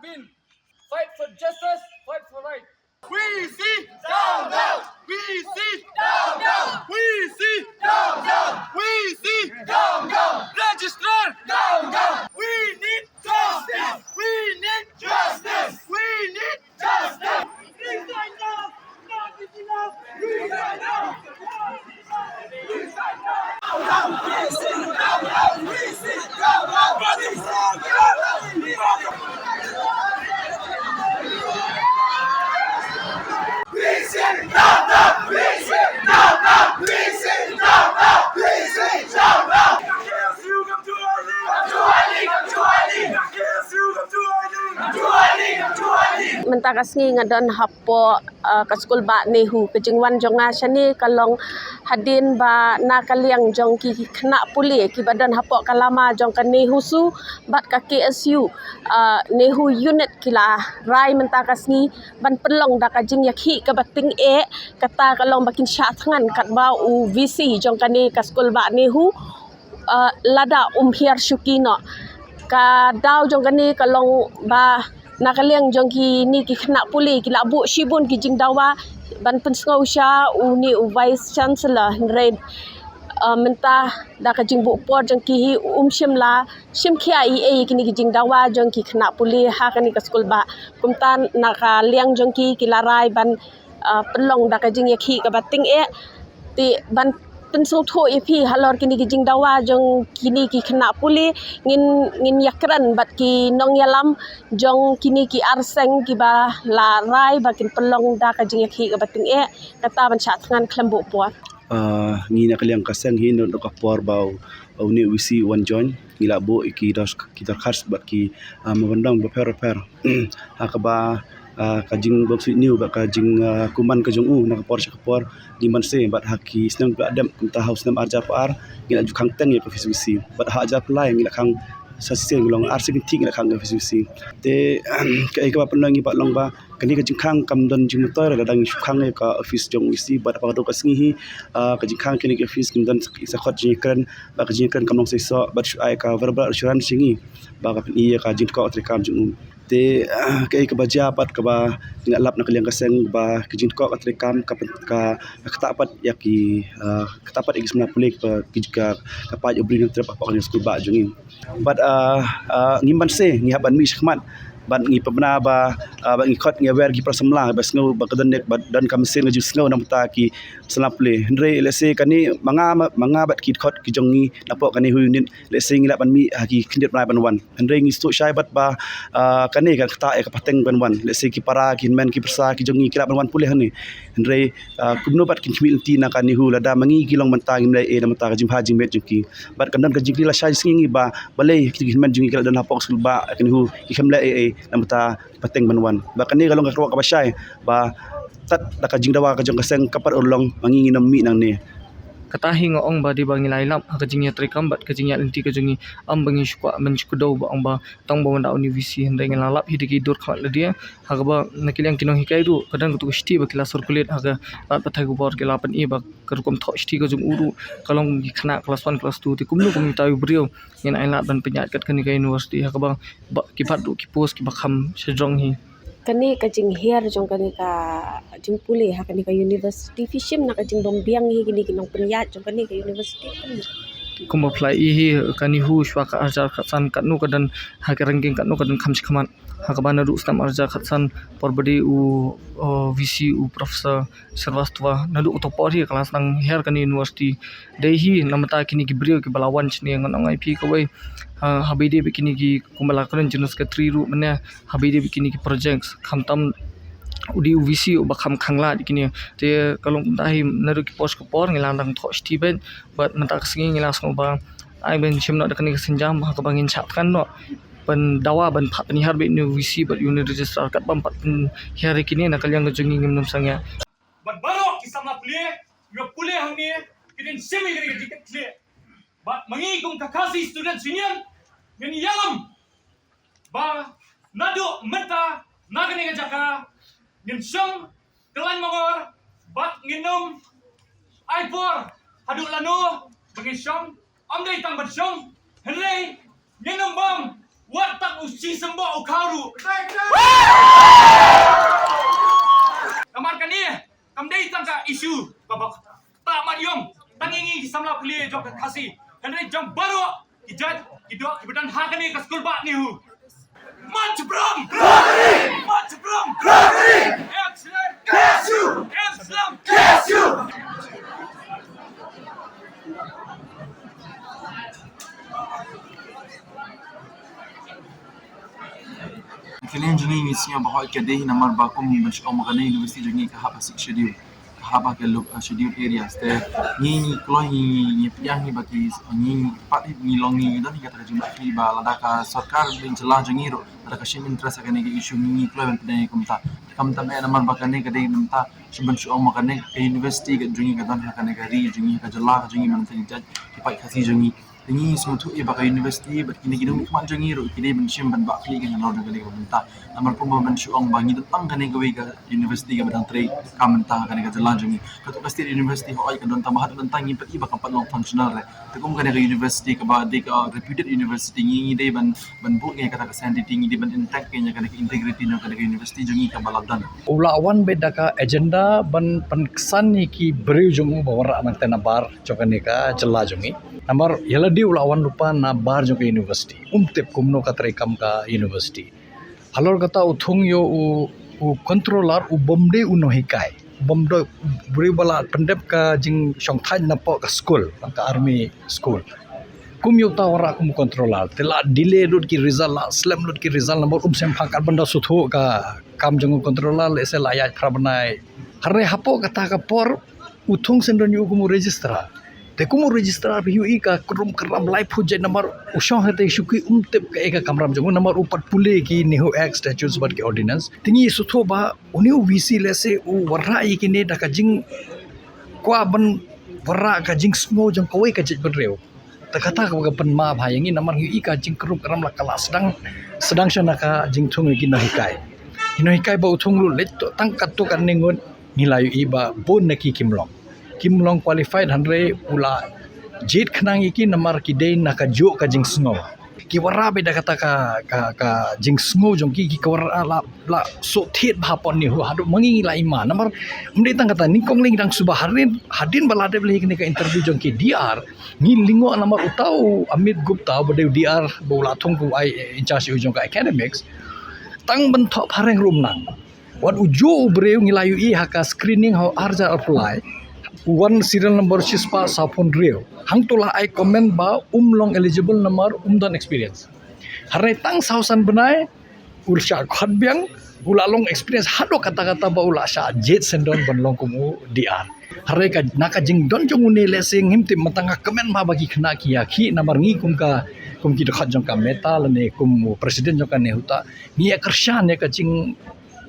been. Fight for justice, fight for right. We see down, down. We see down, down. We see down, down. We see down, down. Registrar down, down. We need justice. We need justice. We need justice. Resign now. Not enough. Resign now. Resign now. Down, down. We see down, down. We see down, down. We see down, down. Mentaka sngi ngadon hapo ka skul ba nehu kejingwan jonga shani kalong hadin ba na kaliang jong ki khna puli ki badan hapo kalama jong ka nehu su bat ka KSU nehu unit kila rai mentaka sngi ban pelong da ka jing yakhi ka bating e kata kalong bakin sha thangan kat ba u VC jong ka ne ka skul ba nehu lada hiar shukino ka daw jong ka ne kalong ba nakaliang jong ki ni ki khna puli ki labu shibun ki jing dawa ban pensngau sha u ni u vice chancellor red menta da ka jing bu por jong ki shimla shimkhia e ki ni ki jing dawa jong ki khna puli ha ka ni ka skul ba kumtan nakaliang jong ki larai ban pelong da ka jing yakhi ka bating e ti ban pensau tho ipi halor kini ki jing dawa jong kini ki khna puli ngin yakran bat ki nong yalam jong kini ki arseng ki ba la rai bakin pelong da ka jing yakhi ka bating e kata ban chat ngan klembu por ngi na kaliang kasang hin no ka por bau au ni wisi wan join ngila bo iki dos kita khars bat ki mabandang ba per akaba kajing box new ba kajing kuman ka jong u na ka por di man se bat haki snang ba adam ta house nam arja par ngila ju khang teng ya ka visi bat ha ja plai ngila khang sasise ngilong arsing ting ngila khang ka visi te ka ba penang ba long ba kani ka jing khang kam don jing motor la dang khang ka office jong visi bat pa do ka singi hi ka jing khang kini ka office kim don sa khot jing kran ba ka jing kran kam long se so bat ai ka verbal assurance singi ba ka ni ka jing ko kam jong te kai ka baja pat ka ba ngalap na kaliang kaseng ba kijin ko ka trekam ka katapat yaki katapat igis na pulik pa kijka ka pa obri ng trap pa ka skul ba jungin but ngimban se ngihaban mi shakmat ban ngi pabna ba ngi khot ngi wer gi prasamla bas ngau ba kadan nek ba dan kam sen ngi ngau nam ta ki salaple hendre lese kani manga bat ki khot ki jongi napo kani hu unit lese ngi la ban mi ki kindet rai ban wan hendre ngi sto shai bat ba kani ka ta e ka pateng ban wan lese ki para ki men ki persa ki jongi ki la ban wan pulih ni hendre kumno bat ki khmil ti na kani hu lada mangi ki long manta ngi mlai e nam ta jim ha jing met jiki bat kandan ka jingli la shai singi ba balai ki men jongi ki la dan hapok sul ba kani hu ki khmla e namata pateng banwan ba kani kalong ka ka basay ba tat da ka jingdawa ka jong kaseng kapar ulong mangingi nam mi nang ni katahi ngoong ba di ba ngilay lam ka jingya trikam bat ka jingya inti ka jingi am bangi shukwa man shkudo ba ang ba tong ba wanda ni visi hindai ngilalap hidiki dur khat la dia ha ba nakilang kinong hikai du kadang tu sti ba kila circulate ha ga rat pathai go bor kelapan i ba kerkom tho sti ka jong uru kalong gi khna kelas 1 kelas 2 ti kumlu kum tayu brio ngin ai lat ban penyat kat kan ka university ha ba ki phat du ki post ki bakham sejong hi kani ka jing hiar jong kani ka jing puli ha kani ka university fishim na ka jing bombiang hi kini kinong penyat jong kani ka university kum apply hi kani hu shwa ka arjar khatsan kanu kadan ha ka ranking kanu kadan khamsi khaman ha ka bana ru stam arjar khatsan porbadi u VC u professor Sarvastwa nadu to por hi kelas nang her kani university dei hi namata kini ki brio ki balawan chni ngon ngai pi ka wai habide bikini ki kumbala kran jinus ka 3 ru mane habide bikini ki projects khamtam udi VC ba kham khangla dikini te kalong dahi naru ki post ko por ngilang dang tho Steven but mata singi ngilas ngo ba ai ben chimna da kani sinjam ha ka bangin chat kan no ban dawa ban phat ni harbe ni VC but unit registrar kat bam pat here kini na kalyang jungi ngim sangya but baro kisama pule hangni kinin semi gari diket kle but mangi kung kakasi student union ngin yalam ba nadu menta nagani ga jaka ngin song telan mongor bat nginum aipor hadu lano bagi song amdai tang bat song henrei nginum bom wat tak usi Isi sembo ukaru. Kamar kani kamdai tangka isu babak tak marium tangingi samla kuliah jok kasih kanai jam baru kijat kidok kibadan hakani ka skul ba ni hu March from March from excellent excellent كلين جنين يسيا بحوي كده نمر باكم مش أو مغني يونيفرسيتي جنين كهابا سيك شديو كهابا كلو شديو areas te ni kalau ni piang ni bagi ni pat ni long ni dan kita kerja ni ba lada ka sarkar bin jelah jengir ada ka shin interest ka ni isu ni kalau ben pedai kamta me namar bakane ka dei namta shiban shu au makane ka university ka jengir ka dan ka ne ka ri jengir ka jelah jengir man tin jaj pat khasi jengir ini semua ia baka universiti bat kini kini mak jangi ro kini ben sim ban bak kli kan lawan kali mentah namar pun ben suang bangi tentang kan gawe ka universiti ka badang trei ka mentah kan ka jalan jangi ka tu pasti universiti ho ai kan don tambah tentang ipat iba ka long functional re tekum kan ka universiti ka ba de ka reputed university ngi dei ban bu ngai kata ka sanctity ngi ban intact kan ka integrity no ka universiti jangi ka baladan ulawan beda ka agenda ban penkesan ni ki beriu jungu bawara nang tenabar jokane ka jela jungi namar yala di ulawan lupa na bar jo ke university tip kumno ka trekam ka university halor kata uthung yo u controller u bomde u no hikai bomdo buri bala pendep ka jing songthai na po ka school ka army school kum yo ta wara kum controller tela delay lut ki result la slam lut ki result number sem phakar banda suthu ka kam jong controller le se la ya khrabnai harre hapo kata ka por uthung sendon yu kum registrar te kumu registrar PUI ka krum kram live hujai namar usong hate shuki tip ka eka kamram jong namar upat pule ki neho act statutes but ki ordinance tingi sutho ba uniu VC lese u warra ki ne da ka jing kwa ban warra ka jing smo jong kawai ka jit bereu ta kata ka ban ma bha yangi namar hui ka jing krum kram la kala sedang shana ka jing thung ki no hikai ba uthung lu let to tang kat to kan nengon nilayu iba bon na ki kimlong qualified handre ula jit khnang iki namar ki dei naka jo ka jing sngo ki wara beda kata ka jing sngo jong ki wara la so thet bha pon ni hadu mangi la ima namar mde tang kata ni kongling dang subah hadin balade beli ni ka interview jong ki DR ni lingo namar utau Amit Gupta bade DR bola thong ku ai in charge jong ka academics tang ban thop hareng rum nang wan ujo breu ngilayu I haka screening how arja apply one serial number shispa sapon rio hang tula I comment ba long eligible number dan experience harai tang sausan benai ursha khadbyang ula long experience hado kata-kata ba ula sha jet sendon ban long kumu DR harai ka naka jing don jong une lesing himtim matanga comment ma bagi khna kiya khi namar ngi kum ki dekhat jong ka meta lane kum presiden jong ka ne huta ni akarsha ne ka jing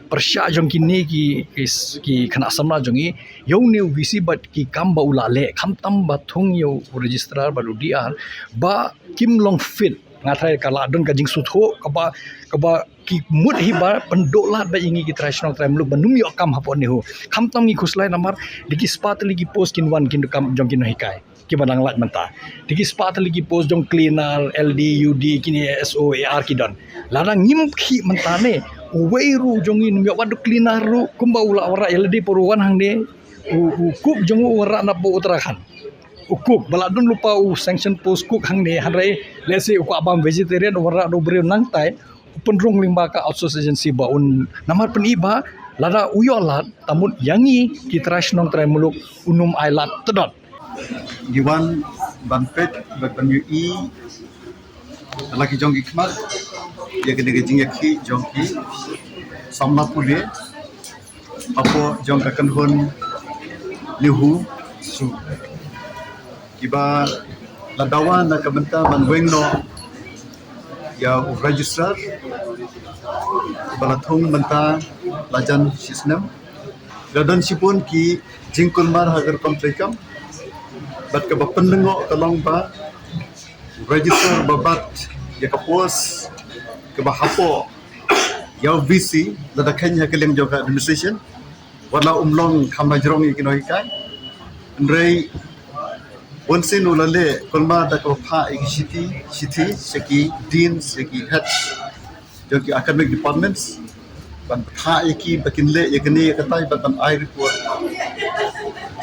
persya jong kini ki kena samla jongi yong ne VC bat ki kam ba ula le kam tam ba thung yo registrar ba DR ba kim long fit ngathai kala don ka jing sutho ka ba ki mut hi ba pendolat ba ingi ki traditional time lu banum yo kam hapon ni ho kam tam ngi khuslai namar diki spat lagi post kin wan kin kam jong kin hikai ki badang lat menta diki spat lagi post jong cleaner LD UD kini SO AR ki don larang ngim khi menta ne weiru jongin mi wadu cleaner ru kumba ula wara LD poruan hang ne kup jongu wara na po Uttarakhand ukuk baladun lupa sanction post cook hang ne hanrai lese ku abam vegetarian wara do bre nang tai penrung limba ka outsource agency ba un namar pen iba lada uyolat tamun yangi ki traditional trai muluk unum ailat tedot Giwan Banpet Banyu lagi jongki kemar dia kena gejing yaki jongki samla pule apa jong kakan hon lihu su kiba ladawan na kabenta man wengno ya registrar balathong menta lajan sistem ladan sipun ki jingkul mar hagar komplekam bat ka pendengo kalong ba register babat ya kapos ke bahapo ya VC lada kenya keleng joka administration wala umlong khamna jrong ikino ikai ndrei onsin ulale kolma da ko pha ik city seki dean seki head jong ki academic departments ban tha iki bakin le yakni katai ban ai report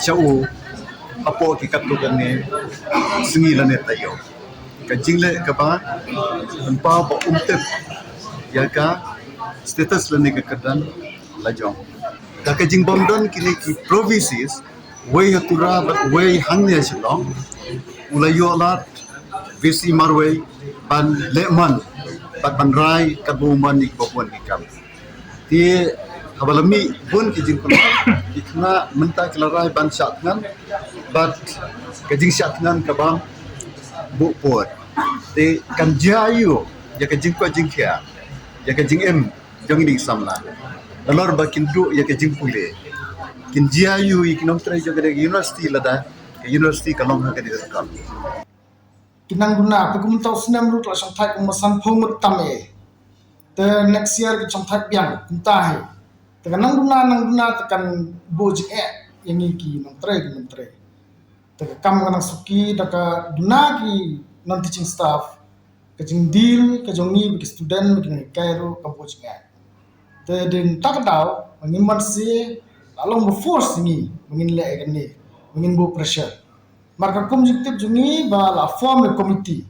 chau apo ki katu gane singi lane tayo ka jingle ka ba tanpa ba umtep ya ka status lane ka kadan lajong ka ka jing bondon kini ki provinces way hatura but way hangnya silong ulayo lat visi marway ban leman ban rai kabuman ni popuan ikam ti habalami bun ki jing kuna ikna menta kelarai ban syatngan but kajing syatngan kabam bu pot te kan jayu ya kajing ko jing kia ya kajing em jong ni samla dalor bakin du ya kajing pule kin jayu ikinom trai jong de university lada university kalong ha ka di sekal kinang guna pagum tau senam rut la sang thai kum san phom mut tam e te next year ki sang thai biang kunta hai te nang guna tekan boj e yang ki nang tre te kam nang suki daka duna ki non teaching staff ke jing deal ke jong ni ki student ki ngai kairo ka boj e te din tak dau ngin man si along bo force ni ngin le kan ni ngin bo pressure marka komjektif jungi ba la form a committee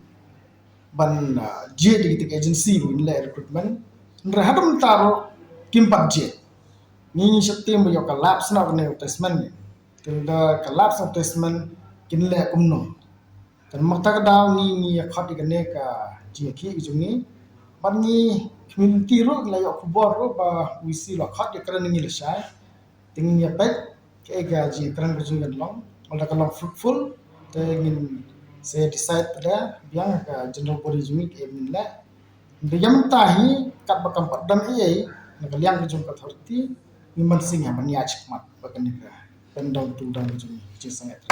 ban je di agency in le recruitment ndra hadam taro kimpat je ni september yo collapse na ne assessment ni tilda collapse assessment kin le kumno tan makta daw ni khat ikane ka je ki jungi ban ni community ro la yo khubor ro ba wisi la khat ikran ni le sai tingin ya pek ke ga je kran ko jungan long wala kalau fruitful ingin saya decide pada biang ke general body jumi ke minla biang tahi kat bakam padam ai nak liang ke jum authority memang sing yang meniach mat bakan ni pendau tu dan jumi je sangat